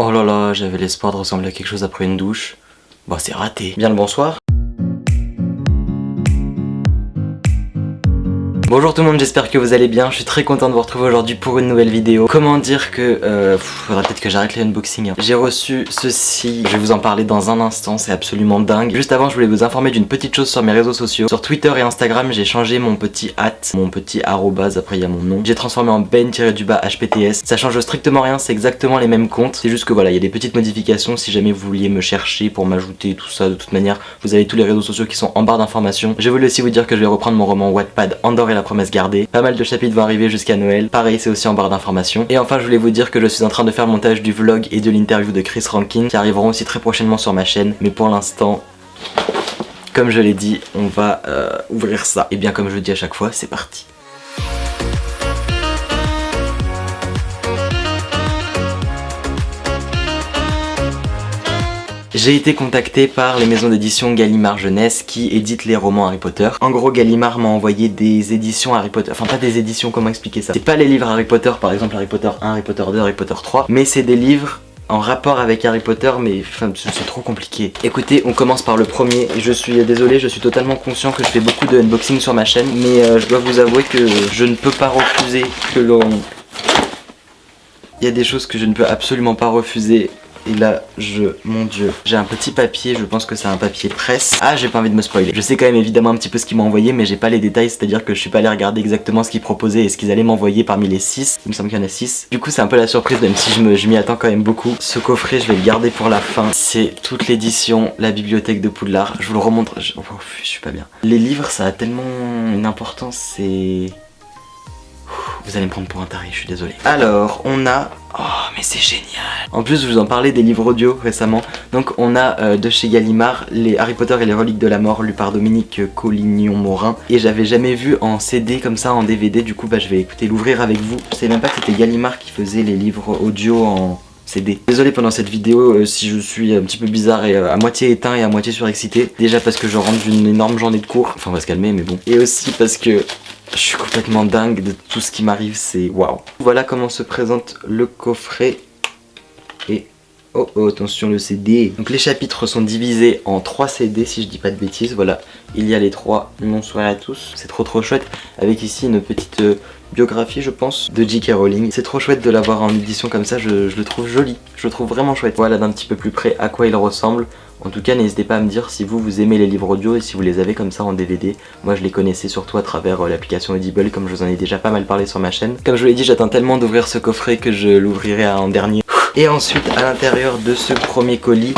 Oh là là, j'avais l'espoir de ressembler à quelque chose après une douche. Bon, c'est raté. Bien le bonsoir. Bonjour tout le monde, j'espère que vous allez bien. Je suis très content de vous retrouver aujourd'hui pour une nouvelle vidéo. Comment dire que... faudrait peut-être que j'arrête les unboxings. J'ai reçu ceci, je vais vous en parler dans un instant, c'est absolument dingue. Juste avant, je voulais vous informer d'une petite chose sur mes réseaux sociaux. Sur Twitter et Instagram, j'ai changé mon petit mon petit arrobase, après il y a mon nom. J'ai transformé en Ben-HPTS. Ça change strictement rien, c'est exactement les mêmes comptes. C'est juste que voilà, il y a des petites modifications. Si jamais vous vouliez me chercher pour m'ajouter, tout ça, de toute manière, vous avez tous les réseaux sociaux qui sont en barre d'informations. Je voulais aussi vous dire que je vais reprendre mon roman Wattpad Andorre et la promesse gardée. Pas mal de chapitres vont arriver jusqu'à Noël. Pareil, c'est aussi en barre d'informations. Et enfin, je voulais vous dire que je suis en train de faire le montage du vlog et de l'interview de Chris Rankin qui arriveront aussi très prochainement sur ma chaîne. Mais pour l'instant, comme je l'ai dit, on va ouvrir ça. Et bien comme je le dis à chaque fois, c'est parti. J'ai été contacté par les maisons d'édition Gallimard Jeunesse qui éditent les romans Harry Potter. En gros, Gallimard m'a envoyé des éditions Harry Potter, enfin pas des éditions, comment expliquer ça? C'est pas les livres Harry Potter, par exemple Harry Potter 1, Harry Potter 2, Harry Potter 3, mais c'est des livres en rapport avec Harry Potter, mais enfin, c'est trop compliqué. Écoutez, on commence par le premier. Je suis désolé, je suis totalement conscient que je fais beaucoup de unboxing sur ma chaîne, mais je dois vous avouer que je ne peux pas refuser que l'on... Il y a des choses que je ne peux absolument pas refuser. Et là, mon dieu, j'ai un petit papier, je pense que c'est un papier presse. Ah, j'ai pas envie de me spoiler. Je sais quand même évidemment un petit peu ce qu'ils m'ont envoyé, mais j'ai pas les détails, c'est-à-dire que je suis pas allé regarder exactement ce qu'ils proposaient et ce qu'ils allaient m'envoyer parmi les 6. Il me semble qu'il y en a 6. Du coup, c'est un peu la surprise, même si je m'y attends quand même beaucoup. Ce coffret, je vais le garder pour la fin. C'est toute l'édition, la bibliothèque de Poudlard. Je vous le remontre. Oh, je suis pas bien. Les livres, ça a tellement une importance, c'est... Vous allez me prendre pour un taré, je suis désolé. Alors, on a... Oh, mais c'est génial! En plus, je vous en parlais des livres audio récemment. Donc, on a de chez Gallimard les Harry Potter et les reliques de la mort, lus par Dominique Collignon-Morin. Et j'avais jamais vu en CD comme ça, en DVD. Du coup, bah, je vais écouter l'ouvrir avec vous. Je savais même pas que c'était Gallimard qui faisait les livres audio en CD. Désolé pendant cette vidéo si je suis un petit peu bizarre et à moitié éteint et à moitié surexcité. Déjà parce que je rentre d'une énorme journée de cours. Enfin, on va se calmer, mais bon. Et aussi parce que... je suis complètement dingue de tout ce qui m'arrive, c'est waouh. Voilà comment se présente le coffret. Et oh, attention le CD. Donc les chapitres sont divisés en 3 CD si je dis pas de bêtises. Voilà, il y a les 3. Bonsoir à tous. C'est trop chouette. Avec ici une petite biographie je pense de J.K. Rowling. C'est trop chouette de l'avoir en édition comme ça, je le trouve joli. Je le trouve vraiment chouette. Voilà d'un petit peu plus près à quoi il ressemble. En tout cas, n'hésitez pas à me dire si vous aimez les livres audio et si vous les avez comme ça en DVD. Moi, je les connaissais surtout à travers l'application Audible, comme je vous en ai déjà pas mal parlé sur ma chaîne. Comme je vous l'ai dit, j'attends tellement d'ouvrir ce coffret que je l'ouvrirai en dernier. Et ensuite, à l'intérieur de ce premier colis...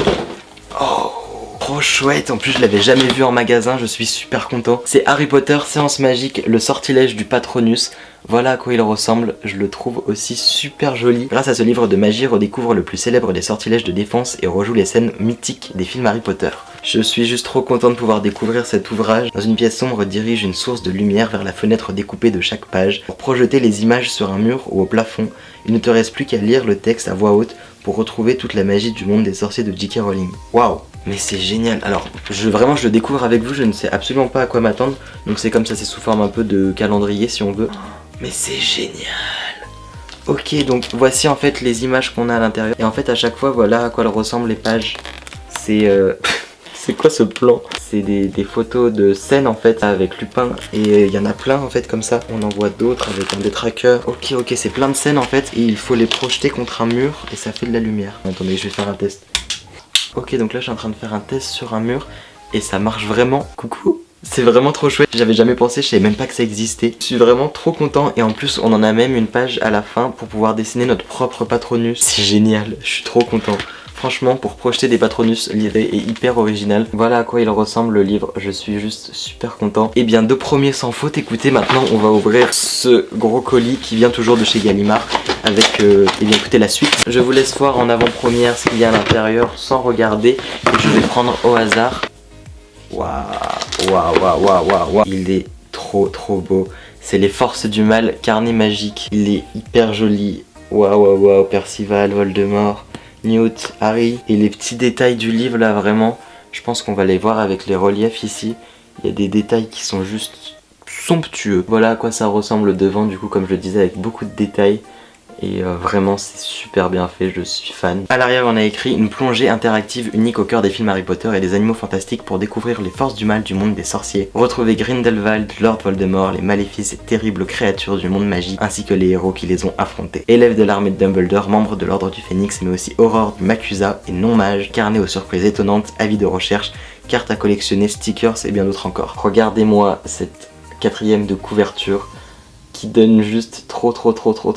oh, trop chouette, en plus je l'avais jamais vu en magasin, je suis super content. C'est Harry Potter, Séance magique, le sortilège du Patronus. Voilà à quoi il ressemble, je le trouve aussi super joli. Grâce à ce livre de magie, redécouvre le plus célèbre des sortilèges de défense et rejoue les scènes mythiques des films Harry Potter. Je suis juste trop content de pouvoir découvrir cet ouvrage. Dans une pièce sombre, dirige une source de lumière vers la fenêtre découpée de chaque page. Pour projeter les images sur un mur ou au plafond, il ne te reste plus qu'à lire le texte à voix haute pour retrouver toute la magie du monde des sorciers de J.K. Rowling. Waouh! Mais c'est génial. Alors, vraiment je le découvre avec vous, je ne sais absolument pas à quoi m'attendre. Donc c'est comme ça, c'est sous forme un peu de calendrier si on veut. Mais c'est génial. Ok, donc voici en fait les images qu'on a à l'intérieur. Et en fait à chaque fois, voilà à quoi elles ressemblent les pages. C'est... c'est quoi ce plan? C'est des photos de scènes en fait avec Lupin. Et il y en a plein en fait comme ça. On en voit d'autres avec un détraqueur. Ok, c'est plein de scènes en fait. Et il faut les projeter contre un mur et ça fait de la lumière. Attendez, je vais faire un test. Ok, donc là je suis en train de faire un test sur un mur. Et ça marche vraiment. Coucou. C'est vraiment trop chouette, j'avais jamais pensé, je savais même pas que ça existait. Je suis vraiment trop content et en plus on en a même une page à la fin pour pouvoir dessiner notre propre Patronus. C'est génial, je suis trop content. Franchement, pour projeter des Patronus, l'idée est hyper originale. Voilà à quoi il ressemble le livre, je suis juste super content. Et bien deux premiers sans faute, écoutez, maintenant on va ouvrir ce gros colis qui vient toujours de chez Gallimard avec, et bien écoutez la suite. Je vous laisse voir en avant-première ce qu'il y a à l'intérieur sans regarder et je vais prendre au hasard. Waouh. Il est trop beau. C'est les forces du mal, carnet magique. Il est hyper joli. Waouh. Percival, Voldemort, Newt, Harry. Et les petits détails du livre là, vraiment. Je pense qu'on va les voir avec les reliefs ici. Il y a des détails qui sont juste somptueux. Voilà à quoi ça ressemble devant, du coup, comme je le disais, avec beaucoup de détails. Et vraiment c'est super bien fait, je suis fan. À l'arrière on a écrit une plongée interactive unique au cœur des films Harry Potter et des animaux fantastiques pour découvrir les forces du mal du monde des sorciers. Retrouvez Grindelwald, Lord Voldemort, les maléfices et terribles créatures du monde magique ainsi que les héros qui les ont affrontés. Élève de l'armée de Dumbledore, membre de l'ordre du Phénix mais aussi Aurore du Macusa et non-mage, carnet aux surprises étonnantes, avis de recherche, cartes à collectionner, stickers et bien d'autres encore. Regardez-moi cette 4e de couverture qui donne juste trop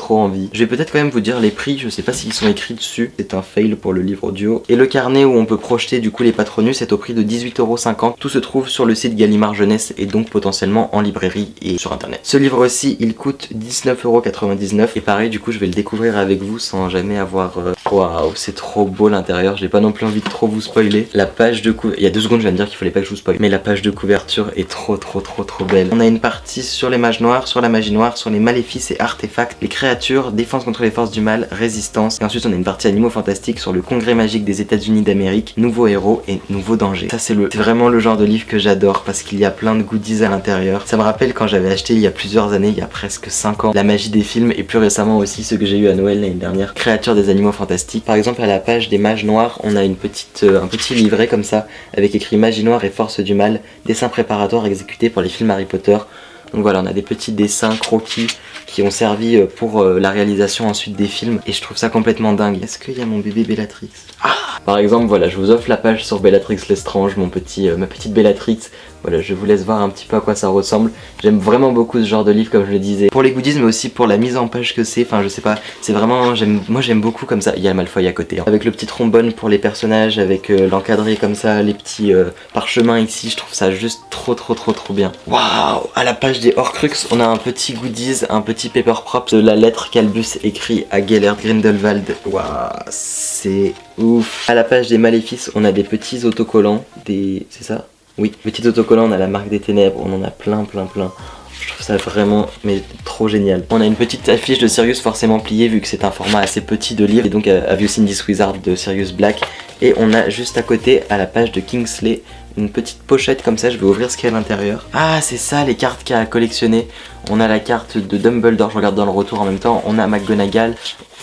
envie. Je vais peut-être quand même vous dire les prix, je sais pas s'ils sont écrits dessus, c'est un fail pour le livre audio. Et le carnet où on peut projeter du coup les Patronus est au prix de 18,50 €. Tout se trouve sur le site Gallimard Jeunesse et donc potentiellement en librairie et sur internet. Ce livre aussi il coûte 19,99 € et pareil du coup je vais le découvrir avec vous sans jamais avoir... Waouh, c'est trop beau l'intérieur, j'ai pas non plus envie de trop vous spoiler. La page de couverture, il y a 2 secondes je viens de dire qu'il fallait pas que je vous spoil, mais la page de couverture est trop belle. On a une partie sur les mages noirs, sur la magie noire, sur les maléfices et artefacts, les créatures, défense contre les forces du mal, résistance. Et ensuite on a une partie animaux fantastiques sur le congrès magique des États-Unis d'Amérique, nouveaux héros et nouveaux dangers. Ça c'est vraiment le genre de livre que j'adore parce qu'il y a plein de goodies à l'intérieur. Ça me rappelle quand j'avais acheté il y a plusieurs années, il y a presque 5 ans, La magie des films et plus récemment aussi ceux que j'ai eu à Noël l'année dernière, Créatures des animaux fantastiques. Par exemple à la page des mages noirs, on a un petit livret comme ça avec écrit magie noire et force du mal, dessin préparatoire exécuté pour les films Harry Potter. Donc voilà, on a des petits dessins croquis qui ont servi pour la réalisation ensuite des films et je trouve ça complètement dingue. Est-ce qu'il y a mon bébé Bellatrix? Par exemple, voilà, je vous offre la page sur Bellatrix Lestrange, ma petite Bellatrix. Voilà, je vous laisse voir un petit peu à quoi ça ressemble. J'aime vraiment beaucoup ce genre de livre comme je le disais. Pour les goodies mais aussi pour la mise en page que c'est, enfin je sais pas, c'est vraiment, moi j'aime beaucoup comme ça. Il y a Malfoy à côté, hein. Avec le petit trombone pour les personnages, avec l'encadré comme ça, les petits parchemins ici, je trouve ça juste trop bien. Waouh, à la page des Horcruxes, on a un petit goodies, un petit paper prop de la lettre qu'Albus écrit à Gellert Grindelwald. Waouh, c'est ouf. À la page des maléfices, on a des petits autocollants, c'est ça? Oui, petit autocollant, on a la marque des ténèbres, on en a plein. Je trouve ça vraiment, mais trop génial. On a une petite affiche de Sirius forcément pliée vu que c'est un format assez petit de livre. Et donc Have You Seen This Wizard de Sirius Black. Et on a juste à côté, à la page de Kingsley, une petite pochette comme ça, je vais ouvrir ce qu'il y a à l'intérieur. Ah c'est ça les cartes qu'il y a à collectionner. On a la carte de Dumbledore, je regarde dans le retour en même temps. On a McGonagall.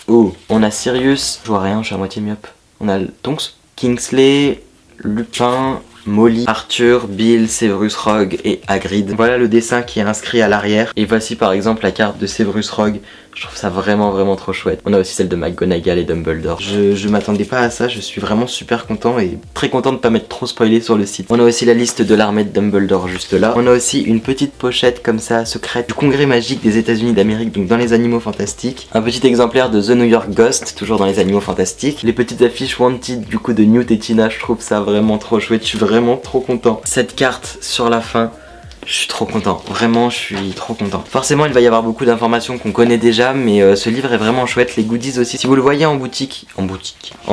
Oh, on a Sirius, je vois rien, je suis à moitié myope. On a Tonks, Kingsley, Lupin, Molly, Arthur, Bill, Severus Rogue et Hagrid. Voilà le dessin qui est inscrit à l'arrière. Et voici par exemple la carte de Severus Rogue. Je trouve ça vraiment trop chouette. On a aussi celle de McGonagall et Dumbledore. Je m'attendais pas à ça, je suis vraiment super content et très content de pas m'être trop spoilé sur le site. On a aussi la liste de l'armée de Dumbledore juste là. On a aussi une petite pochette comme ça, secrète, du congrès magique des États-Unis d'Amérique, donc dans les animaux fantastiques. Un petit exemplaire de The New York Ghost, toujours dans les animaux fantastiques. Les petites affiches Wanted du coup de Newt et Tina, je trouve ça vraiment trop chouette, je suis vraiment trop content. Cette carte sur la fin, je suis trop content, vraiment je suis trop content. Forcément il va y avoir beaucoup d'informations qu'on connaît déjà, mais ce livre est vraiment chouette, les goodies aussi. Si vous le voyez en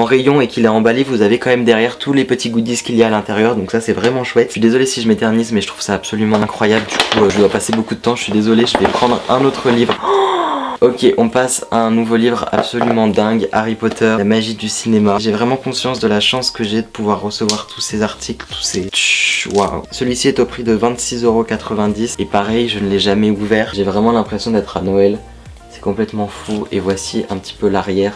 rayon et qu'il est emballé, vous avez quand même derrière tous les petits goodies qu'il y a à l'intérieur, donc ça c'est vraiment chouette. Je suis désolé si je m'éternise mais je trouve ça absolument incroyable, du coup je dois passer beaucoup de temps, je suis désolé, je vais prendre un autre livre. Ok, on passe à un nouveau livre absolument dingue, Harry Potter, la magie du cinéma. J'ai vraiment conscience de la chance que j'ai de pouvoir recevoir tous ces articles, tous ces... Waouh. Celui-ci est au prix de 26,90 € et pareil, je ne l'ai jamais ouvert. J'ai vraiment l'impression d'être à Noël, c'est complètement fou. Et voici un petit peu l'arrière,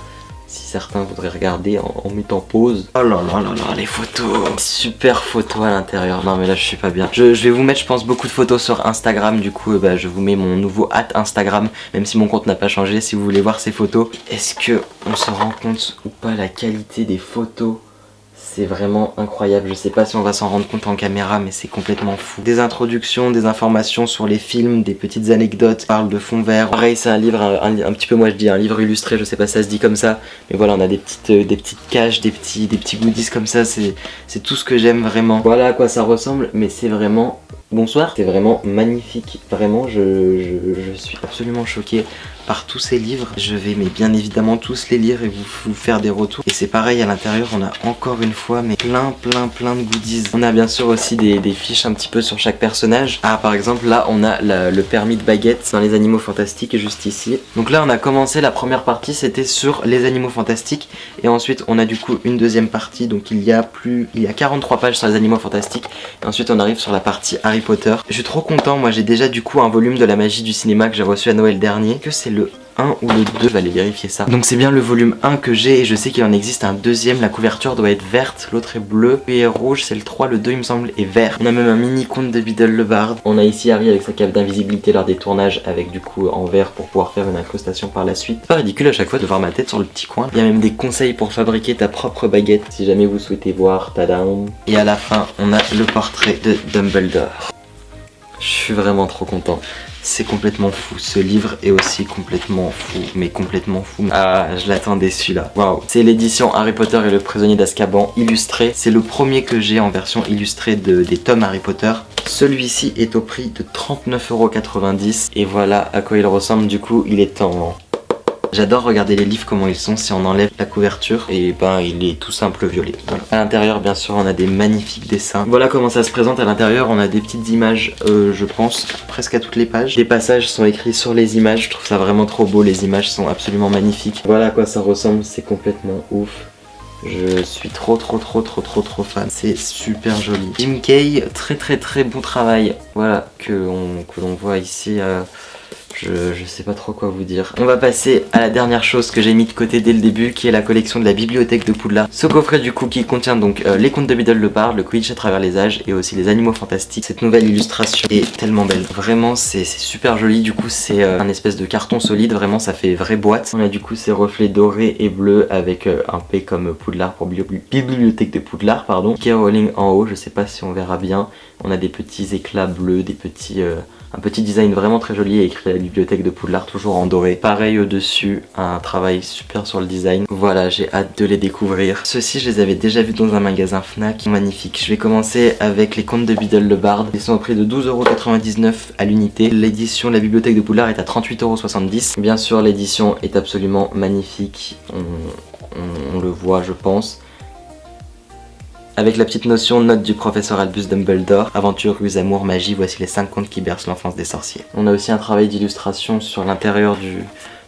si certains voudraient regarder en mettant pause. Oh là là, les photos. Super photos à l'intérieur. Non mais là je suis pas bien. Je vais vous mettre je pense beaucoup de photos sur Instagram. Du coup je vous mets mon nouveau Instagram. Même si mon compte n'a pas changé, si vous voulez voir ces photos. Est-ce que on se rend compte ou pas la qualité des photos? C'est vraiment incroyable, je sais pas si on va s'en rendre compte en caméra mais c'est complètement fou. Des introductions, des informations sur les films, des petites anecdotes, parle de fond vert. Pareil c'est un livre, un petit peu moi je dis un livre illustré, je sais pas si ça se dit comme ça. Mais voilà on a des petites caches, des petits goodies comme ça, c'est tout ce que j'aime vraiment. Voilà à quoi ça ressemble mais c'est vraiment... Bonsoir, c'est vraiment magnifique, vraiment je suis absolument choqué par tous ces livres. Je vais mais bien évidemment tous les lire et vous faire des retours. Et c'est pareil à l'intérieur, on a encore une fois mais plein de goodies. On a bien sûr aussi des fiches un petit peu sur chaque personnage. Ah par exemple là on a le permis de baguette dans les animaux fantastiques juste ici. Donc là on a commencé la première partie, c'était sur les animaux fantastiques. Et ensuite on a du coup une deuxième partie, donc il y a 43 pages sur les animaux fantastiques. Et ensuite on arrive sur la partie Harry Potter. Je suis trop content, moi j'ai déjà du coup un volume de la magie du cinéma que j'ai reçu à Noël dernier. Que c'est le 1 ou le 2, je vais aller vérifier ça. Donc c'est bien le volume 1 que j'ai et je sais qu'il en existe un deuxième, la couverture doit être verte, l'autre est bleue et est rouge, c'est le 3, le 2 il me semble est vert. On a même un mini conte de Biddle le Bard. On a ici Harry avec sa cape d'invisibilité lors des tournages avec du coup en vert pour pouvoir faire une incrustation par la suite. C'est pas ridicule à chaque fois de voir ma tête sur le petit coin. Il y a même des conseils pour fabriquer ta propre baguette si jamais vous souhaitez voir, tadam. Et à la fin on a le portrait de Dumbledore. Je suis vraiment trop content. C'est complètement fou, ce livre est aussi complètement fou, mais complètement fou. Ah, je l'attendais celui-là, waouh. C'est l'édition Harry Potter et le prisonnier d'Azkaban illustré. C'est le premier que j'ai en version illustrée des tomes Harry Potter. Celui-ci est au prix de 39,90 € et voilà à quoi il ressemble. Du coup, il est en... J'adore regarder les livres comment ils sont si on enlève la couverture et ben il est tout simple violet. Voilà. À l'intérieur bien sûr on a des magnifiques dessins. Voilà comment ça se présente à l'intérieur. On a des petites images je pense presque à toutes les pages. Des passages sont écrits sur les images. Je trouve ça vraiment trop beau. Les images sont absolument magnifiques. Voilà à quoi ça ressemble. C'est complètement ouf. Je suis trop fan. C'est super joli. Jim Kay, très bon travail. Voilà que l'on voit ici. Je sais pas trop quoi vous dire. On va passer à la dernière chose que j'ai mis de côté dès le début, qui est la collection de la bibliothèque de Poudlard. Ce coffret du coup qui contient donc les contes de Biddle le Bard, le Quidditch à travers les âges et aussi les animaux fantastiques. Cette nouvelle illustration est tellement belle. Vraiment c'est super joli. Du coup c'est un espèce de carton solide. Vraiment ça fait vraie boîte. On a du coup ces reflets dorés et bleus avec un P comme Poudlard pour bibliothèque de Poudlard pardon. J.K. Rowling en haut. Je sais pas si on verra bien. On a des petits éclats bleus, des petits... un petit design vraiment très joli écrit à la bibliothèque de Poudlard, toujours en doré. Pareil au-dessus, un travail super sur le design. Voilà, j'ai hâte de les découvrir. Ceux-ci, je les avais déjà vus dans un magasin Fnac. Magnifique. Je vais commencer avec les contes de Biddle le Bard. Ils sont au prix de 12,99 € à l'unité. L'édition de la bibliothèque de Poudlard est à 38,70 €. Bien sûr, l'édition est absolument magnifique. On le voit, je pense. Avec la petite notion note du professeur Albus Dumbledore, aventure, ruse, amour, magie, voici les 5 contes qui bercent l'enfance des sorciers. On a aussi un travail d'illustration sur l'intérieur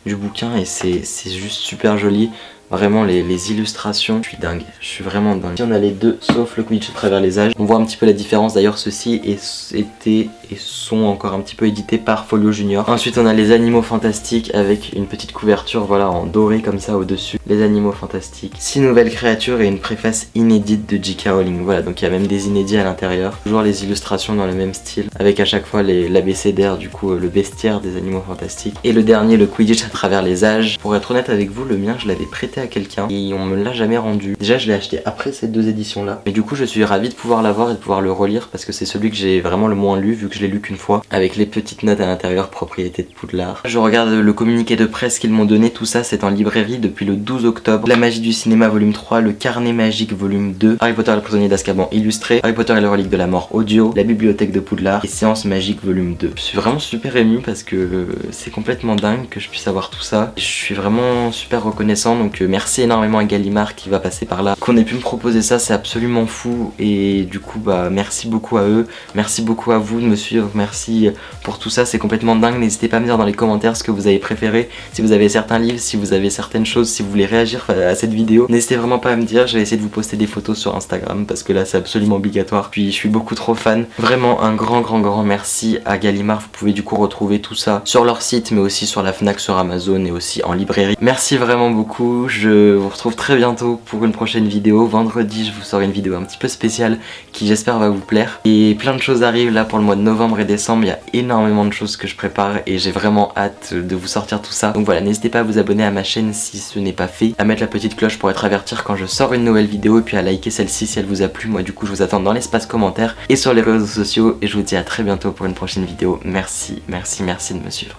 du bouquin et c'est juste super joli. Vraiment les illustrations, je suis dingue, je suis vraiment dingue. Ici on a les deux sauf le Quidditch à travers les âges. On voit un petit peu la différence d'ailleurs, ceux-ci étaient et sont encore un petit peu édités par Folio Junior. Ensuite on a les animaux fantastiques avec une petite couverture voilà en doré comme ça au dessus. Les animaux fantastiques, 6 nouvelles créatures et une préface inédite de J.K. Rowling. Voilà donc il y a même des inédits à l'intérieur. Toujours les illustrations dans le même style avec à chaque fois l'abécédaire du coup le bestiaire des animaux fantastiques. Et le dernier le Quidditch à travers les âges. Pour être honnête avec vous le mien je l'avais prêté à quelqu'un et on me l'a jamais rendu. Déjà je l'ai acheté après ces deux éditions là. Mais du coup je suis ravi de pouvoir l'avoir et de pouvoir le relire parce que c'est celui que j'ai vraiment le moins lu vu que je l'ai lu qu'une fois. Avec les petites notes à l'intérieur, propriété de Poudlard. Je regarde le communiqué de presse qu'ils m'ont donné, tout ça c'est en librairie depuis le 12 octobre. La magie du cinéma volume 3, le carnet magique volume 2, Harry Potter et le prisonnier d'Azkaban illustré, Harry Potter et les reliques de la mort audio, la bibliothèque de Poudlard et séance magique volume 2. Je suis vraiment super ému parce que c'est complètement dingue que je puisse avoir tout ça. Je suis vraiment super reconnaissant donc merci énormément à Gallimard qui va passer par là. Qu'on ait pu me proposer ça c'est absolument fou et du coup bah merci beaucoup à eux, merci beaucoup à vous de me suivre, merci pour tout ça, c'est complètement dingue. N'hésitez pas à me dire dans les commentaires ce que vous avez préféré, si vous avez certains livres, si vous avez certaines choses, si vous voulez réagir à cette vidéo. N'hésitez vraiment pas à me dire, je vais essayer de vous poster des photos sur Instagram parce que là c'est absolument obligatoire. Puis je suis beaucoup trop fan. Vraiment un grand merci à Gallimard. Vous pouvez du coup retrouver tout ça sur leur site mais aussi sur la Fnac, sur Amazon et aussi en librairie. Merci vraiment beaucoup, je vous retrouve très bientôt pour une prochaine vidéo. Vendredi je vous sors une vidéo un petit peu spéciale qui j'espère va vous plaire. Et plein de choses arrivent là pour le mois de novembre et décembre, il y a énormément de choses que je prépare et j'ai vraiment hâte de vous sortir tout ça. Donc voilà, n'hésitez pas à vous abonner à ma chaîne si ce n'est pas fait, à mettre la petite cloche pour être averti quand je sors une nouvelle vidéo et puis à liker celle-ci si elle vous a plu. Moi du coup je vous attends dans l'espace commentaire et sur les réseaux sociaux et je vous dis à très bientôt pour une prochaine vidéo. Merci de me suivre.